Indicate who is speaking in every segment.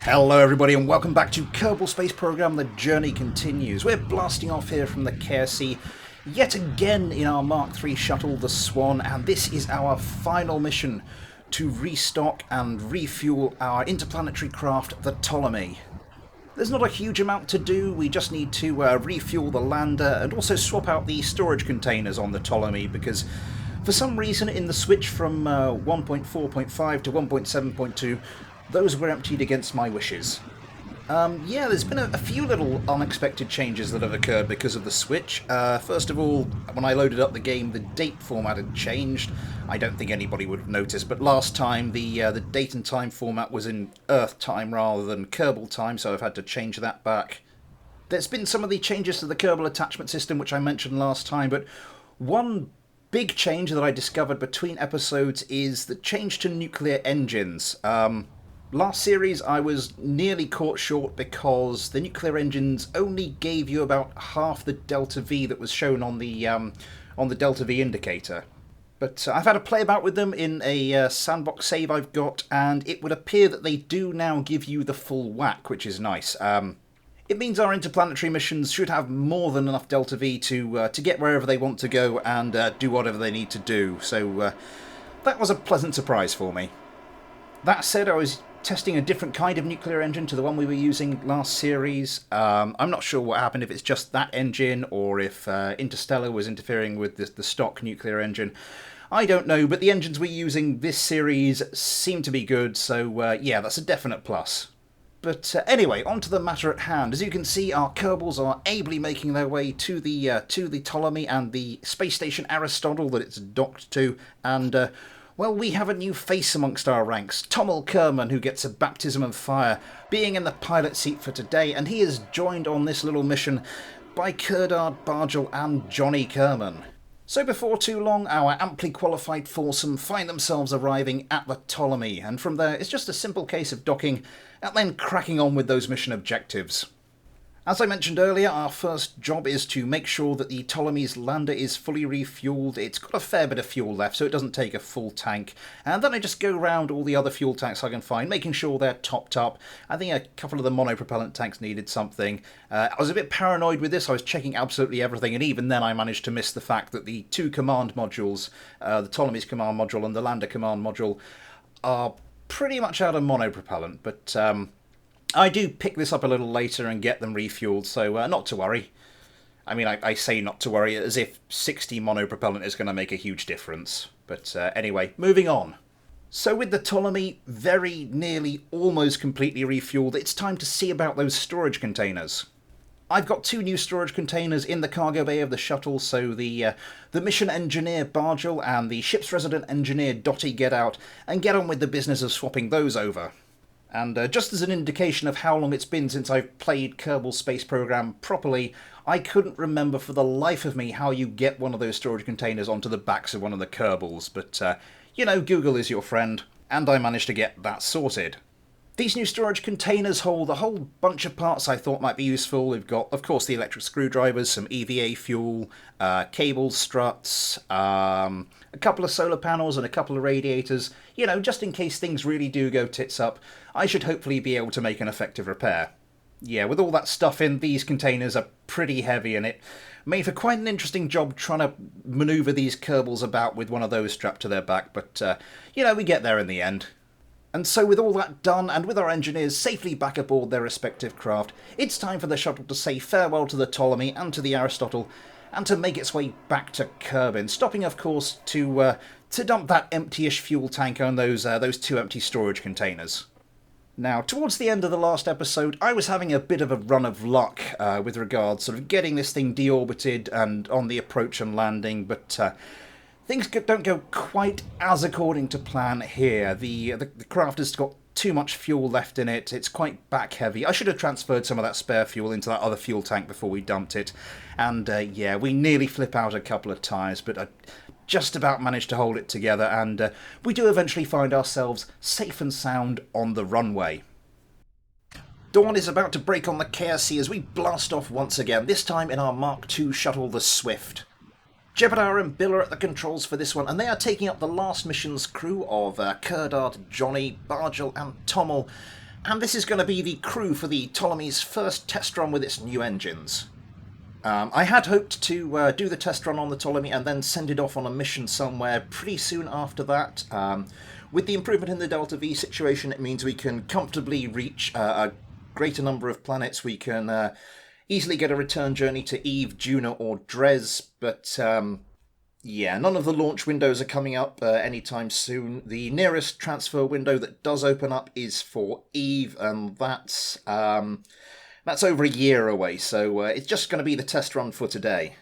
Speaker 1: Hello everybody and welcome back to Kerbal Space Program. The journey continues. We're blasting off here from the KSC yet again in our Mark III shuttle, the Swan, and this is our final mission to restock and refuel our interplanetary craft, the Ptolemy. There's not a huge amount to do, we just need to refuel the lander and also swap out the storage containers on the Ptolemy because for some reason in the switch from 1.4.5 to 1.7.2 those were emptied against my wishes. Yeah, there's been a few little unexpected changes that have occurred because of the switch. First of all, when I loaded up the game, the date format had changed. I don't think anybody would have noticed, but last time the date and time format was in Earth time rather than Kerbal time, so I've had to change that back. There's been some of the changes to the Kerbal attachment system, which I mentioned last time, but one big change that I discovered between episodes is the change to nuclear engines. Last series I was nearly caught short because the nuclear engines only gave you about half the delta V that was shown on the delta V indicator. But I've had a play about with them in a sandbox save I've got, and it would appear that they do now give you the full whack, which is nice. It means our interplanetary missions should have more than enough delta V to get wherever they want to go and do whatever they need to do. So that was a pleasant surprise for me. That said, I was testing a different kind of nuclear engine to the one we were using last series. I'm not sure what happened, if it's just that engine or if Interstellar was interfering with the stock nuclear engine. I don't know, but the engines we're using this series seem to be good, so yeah, that's a definite plus. But anyway, on to the matter at hand. As you can see, our Kerbals are ably making their way to the Ptolemy and the space station Aristotle that it's docked to, and well, we have a new face amongst our ranks, Tommel Kerman, who gets a baptism of fire, being in the pilot seat for today, and he is joined on this little mission by Kerdard, Bargel and Johnny Kerman. So before too long, our amply qualified foursome find themselves arriving at the Ptolemy, and from there it's just a simple case of docking and then cracking on with those mission objectives. As I mentioned earlier, our first job is to make sure that the Ptolemy's lander is fully refueled. It's got a fair bit of fuel left, so it doesn't take a full tank. And then I just go around all the other fuel tanks I can find, making sure they're topped up. I think a couple of the monopropellant tanks needed something. I was a bit paranoid with this. I was checking absolutely everything, and even then I managed to miss the fact that the two command modules, the Ptolemy's command module and the lander command module, are pretty much out of monopropellant, but I do pick this up a little later and get them refueled, so not to worry. I mean, I say not to worry as if 60 monopropellant is going to make a huge difference. But anyway, moving on. So with the Ptolemy very nearly almost completely refueled, it's time to see about those storage containers. I've got two new storage containers in the cargo bay of the shuttle, so the mission engineer Bargel and the ship's resident engineer Dotty get out and get on with the business of swapping those over. And just as an indication of how long it's been since I've played Kerbal Space Program properly, I couldn't remember for the life of me how you get one of those storage containers onto the backs of one of the Kerbals, but you know, Google is your friend, and I managed to get that sorted. These new storage containers hold a whole bunch of parts I thought might be useful. We've got, of course, the electric screwdrivers, some EVA fuel, cable struts, a couple of solar panels and a couple of radiators. You know, just in case things really do go tits up, I should hopefully be able to make an effective repair. Yeah, with all that stuff in, these containers are pretty heavy, and it made for quite an interesting job trying to manoeuvre these Kerbals about with one of those strapped to their back, but, you know, we get there in the end. And so with all that done, and with our engineers safely back aboard their respective craft, it's time for the shuttle to say farewell to the Ptolemy and to the Aristotle, and to make its way back to Kerbin, stopping, of course, to dump that empty-ish fuel tank on those two empty storage containers. Now, towards the end of the last episode, I was having a bit of a run of luck with regards sort of getting this thing deorbited and on the approach and landing, but things don't go quite as according to plan here. The craft has got too much fuel left in it. It's quite back heavy. I should have transferred some of that spare fuel into that other fuel tank before we dumped it. And yeah, we nearly flip out a couple of tyres, but I just about managed to hold it together, and we do eventually find ourselves safe and sound on the runway. Dawn is about to break on the KSC as we blast off once again, this time in our Mark II shuttle, the Swift. Jebediah and Bill are at the controls for this one, and they are taking up the last mission's crew of Kerdard, Johnny, Bargel and Tommel, And this is going to be the crew for the Ptolemy's first test run with its new engines. I had hoped to do the test run on the Ptolemy and then send it off on a mission somewhere pretty soon after that. With the improvement in the Delta V situation, it means we can comfortably reach a greater number of planets. We can easily get a return journey to Eve, Juno or Dres, but yeah, none of the launch windows are coming up anytime soon. The nearest transfer window that does open up is for Eve, and that's over a year away, so it's just going to be the test run for today.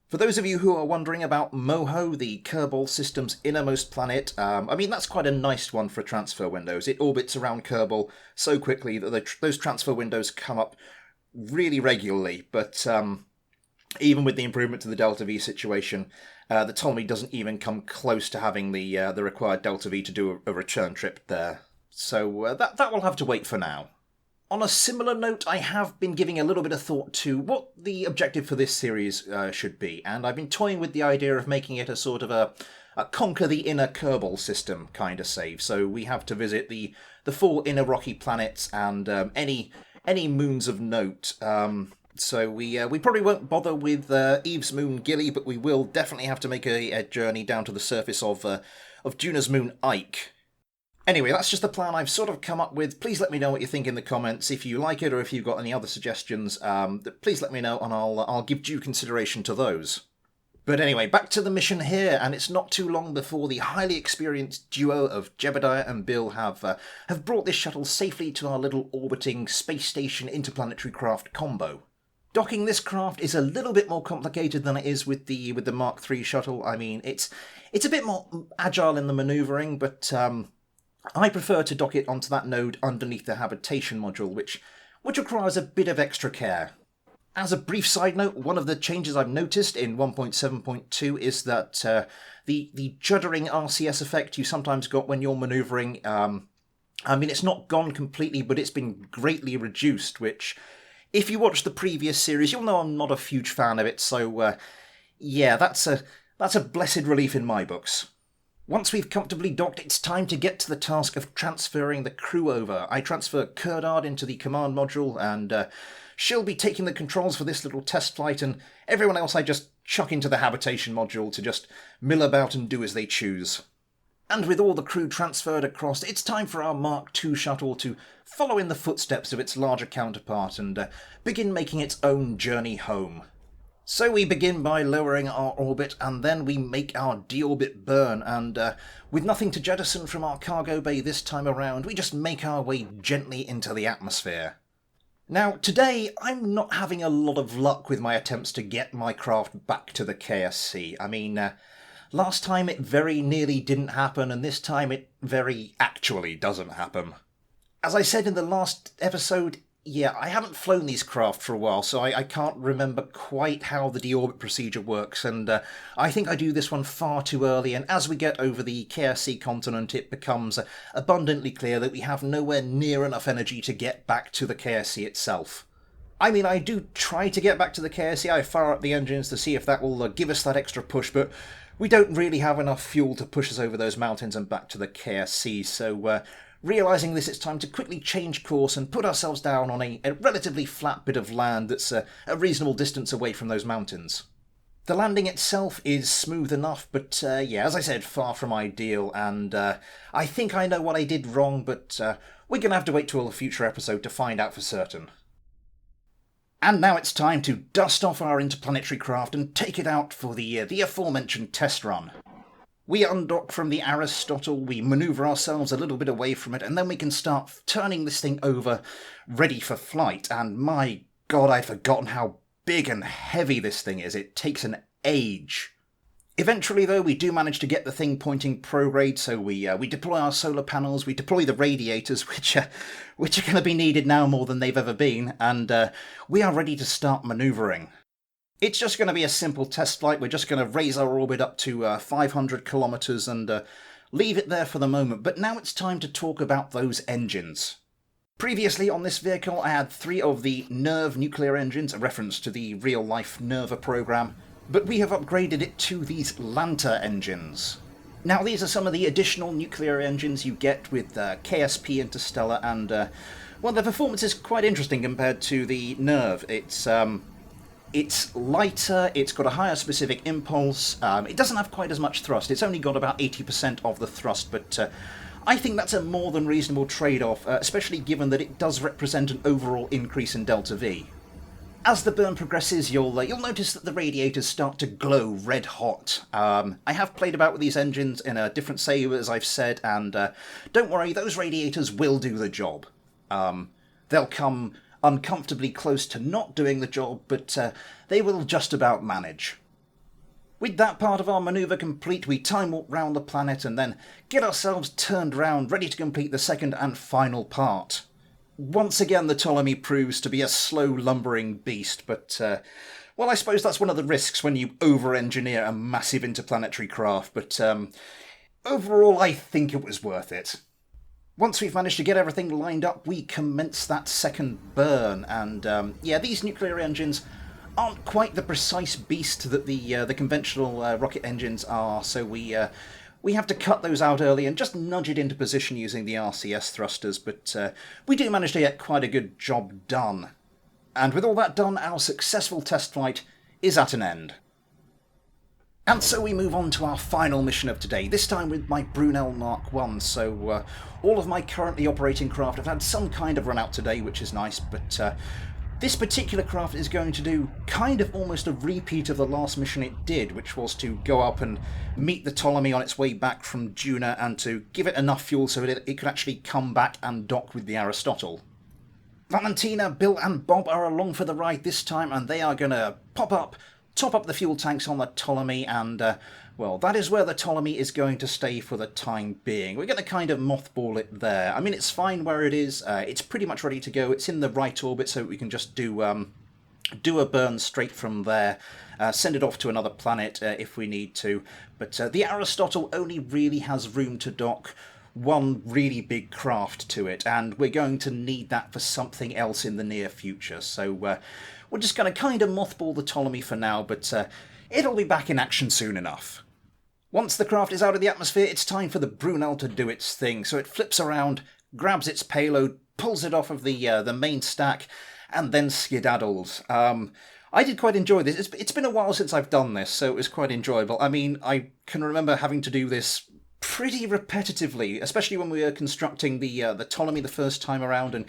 Speaker 1: For those of you who are wondering about Moho, the Kerbal system's innermost planet, I mean, that's quite a nice one for transfer windows. It orbits around Kerbal so quickly that those transfer windows come up really regularly, but even with the improvement to the Delta V situation, the Ptolemy doesn't even come close to having the required Delta V to do a return trip there. So that will have to wait for now. On a similar note, I have been giving a little bit of thought to what the objective for this series should be, and I've been toying with the idea of making it a sort of a conquer the inner Kerbal system kind of save. So we have to visit the 4 inner rocky planets and any moons of note. So we probably won't bother with Eve's moon Gilly, but we will definitely have to make a journey down to the surface of Juno's moon Ike. Anyway, that's just the plan I've sort of come up with. Please let me know what you think in the comments. If you like it or if you've got any other suggestions, please let me know and I'll give due consideration to those. But anyway, back to the mission here, and it's not too long before the highly experienced duo of Jebediah and Bill have brought this shuttle safely to our little orbiting space station interplanetary craft combo. Docking this craft is a little bit more complicated than it is with the Mark III shuttle. I mean, it's a bit more agile in the manoeuvring, but I prefer to dock it onto that node underneath the habitation module, which requires a bit of extra care. As a brief side note, one of the changes I've noticed in 1.7.2 is that the juddering RCS effect you sometimes got when you're manoeuvring, I mean, it's not gone completely, but it's been greatly reduced, which, if you watch the previous series, you'll know I'm not a huge fan of it, so yeah, that's a blessed relief in my books. Once we've comfortably docked, it's time to get to the task of transferring the crew over. I transfer Kurdard into the command module, and she'll be taking the controls for this little test flight, and everyone else I just chuck into the habitation module to just mill about and do as they choose. And with all the crew transferred across, it's time for our Mark II shuttle to follow in the footsteps of its larger counterpart and begin making its own journey home. So we begin by lowering our orbit, and then we make our deorbit burn, and with nothing to jettison from our cargo bay this time around, we just make our way gently into the atmosphere. Now, today, I'm not having a lot of luck with my attempts to get my craft back to the KSC. I mean, last time it very nearly didn't happen, and this time it very actually doesn't happen. As I said in the last episode, yeah, I haven't flown these craft for a while, so I can't remember quite how the deorbit procedure works, and I think I do this one far too early, and as we get over the KSC continent, it becomes abundantly clear that we have nowhere near enough energy to get back to the KSC itself. I mean, I do try to get back to the KSC, I fire up the engines to see if that will give us that extra push, but we don't really have enough fuel to push us over those mountains and back to the KSC, so realising this, it's time to quickly change course and put ourselves down on a relatively flat bit of land that's a reasonable distance away from those mountains. The landing itself is smooth enough, but yeah, as I said, far from ideal, and I think I know what I did wrong, but we're going to have to wait till a future episode to find out for certain. And now it's time to dust off our interplanetary craft and take it out for the aforementioned test run. We undock from the Aristotle, we manoeuvre ourselves a little bit away from it, and then we can start turning this thing over, ready for flight. And my god, I'd forgotten how big and heavy this thing is. It takes an age. Eventually, though, we do manage to get the thing pointing prograde, so we deploy our solar panels, we deploy the radiators, which are going to be needed now more than they've ever been, and we are ready to start manoeuvring. It's just going to be a simple test flight. We're just going to raise our orbit up to 500 kilometres and leave it there for the moment. But now it's time to talk about those engines. Previously on this vehicle, I had 3 of the Nerve nuclear engines, a reference to the real-life Nerva program, but we have upgraded it to these Lanta engines. Now, these are some of the additional nuclear engines you get with KSP Interstellar, and, well, the performance is quite interesting compared to the Nerve. It's lighter, it's got a higher specific impulse, it doesn't have quite as much thrust, it's only got about 80% of the thrust, but I think that's a more than reasonable trade-off, especially given that it does represent an overall increase in delta V. As the burn progresses, you'll notice that the radiators start to glow red hot. I have played about with these engines in a different save, as I've said, and don't worry, those radiators will do the job. They'll come uncomfortably close to not doing the job, but they will just about manage. With that part of our manoeuvre complete, we time warp round the planet and then get ourselves turned round, ready to complete the second and final part. Once again, the Ptolemy proves to be a slow, lumbering beast, but, well, I suppose that's one of the risks when you over-engineer a massive interplanetary craft, but overall, I think it was worth it. Once we've managed to get everything lined up, we commence that second burn, and, yeah, these nuclear engines aren't quite the precise beast that the conventional rocket engines are, so we have to cut those out early and just nudge it into position using the RCS thrusters, but we do manage to get quite a good job done. And with all that done, our successful test flight is at an end. And so we move on to our final mission of today, this time with my Brunel Mark 1, so all of my currently operating craft have had some kind of run out today, which is nice, but this particular craft is going to do kind of almost a repeat of the last mission it did, which was to go up and meet the Ptolemy on its way back from Juno and to give it enough fuel so that it could actually come back and dock with the Aristotle. Valentina, Bill and Bob are along for the ride this time, and they are going to top up the fuel tanks on the Ptolemy, and, well, that is where the Ptolemy is going to stay for the time being. We're going to kind of mothball it there. I mean, it's fine where it is. It's pretty much ready to go. It's in the right orbit, so we can just do a burn straight from there. Send it off to another planet if we need to. But the Aristotle only really has room to dock one really big craft to it, and we're going to need that for something else in the near future. So we're just going to kind of mothball the Ptolemy for now, but it'll be back in action soon enough. Once the craft is out of the atmosphere, it's time for the Brunel to do its thing. So it flips around, grabs its payload, pulls it off of the main stack, and then skedaddles. I did quite enjoy this. It's been a while since I've done this, so it was quite enjoyable. I mean, I can remember having to do this pretty repetitively, especially when we were constructing the Ptolemy the first time around, and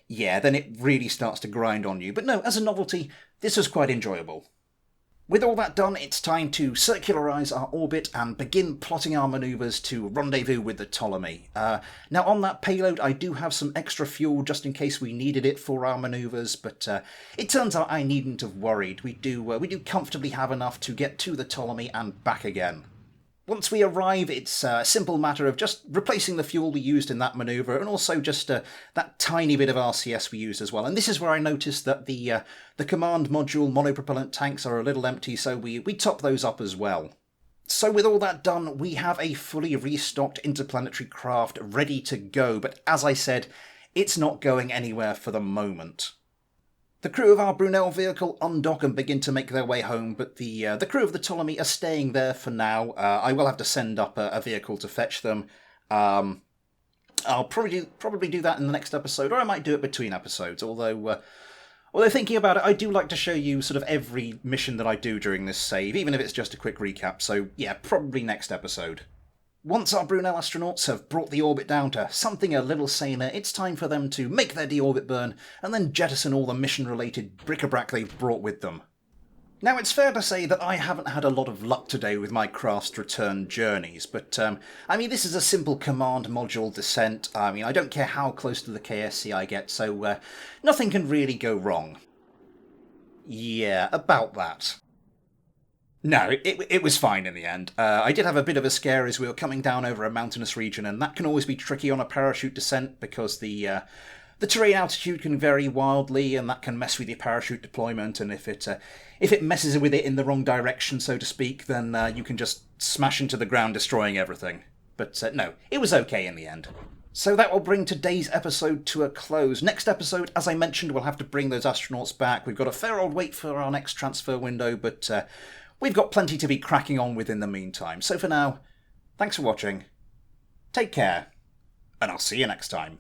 Speaker 1: yeah, then it really starts to grind on you. But no, as a novelty, this was quite enjoyable. With all that done, it's time to circularise our orbit and begin plotting our manoeuvres to rendezvous with the Ptolemy. Now, on that payload, I do have some extra fuel just in case we needed it for our manoeuvres, but it turns out I needn't have worried. We do comfortably have enough to get to the Ptolemy and back again. Once we arrive, it's a simple matter of just replacing the fuel we used in that manoeuvre, and also just that tiny bit of RCS we used as well. And this is where I noticed that the command module monopropellant tanks are a little empty, so we top those up as well. So with all that done, we have a fully restocked interplanetary craft ready to go, but as I said, it's not going anywhere for the moment. The crew of our Brunel vehicle undock and begin to make their way home, but the crew of the Ptolemy are staying there for now. I will have to send up a vehicle to fetch them. I'll probably do that in the next episode, or I might do it between episodes, although thinking about it, I do like to show you sort of every mission that I do during this save, even if it's just a quick recap, so yeah, probably next episode. Once our Brunel astronauts have brought the orbit down to something a little saner, it's time for them to make their deorbit burn and then jettison all the mission-related bric-a-brac they've brought with them. Now, it's fair to say that I haven't had a lot of luck today with my craft's return journeys, but, I mean, this is a simple command module descent. I mean, I don't care how close to the KSC I get, so nothing can really go wrong. Yeah, about that. No, it was fine in the end. I did have a bit of a scare as we were coming down over a mountainous region, and that can always be tricky on a parachute descent because the terrain altitude can vary wildly, and that can mess with your parachute deployment. And if it messes with it in the wrong direction, so to speak, then you can just smash into the ground, destroying everything. But no, it was okay in the end. So that will bring today's episode to a close. Next episode, as I mentioned, we'll have to bring those astronauts back. We've got a fair old wait for our next transfer window, but we've got plenty to be cracking on with in the meantime. So for now, Thanks for watching, take care, and I'll see you next time.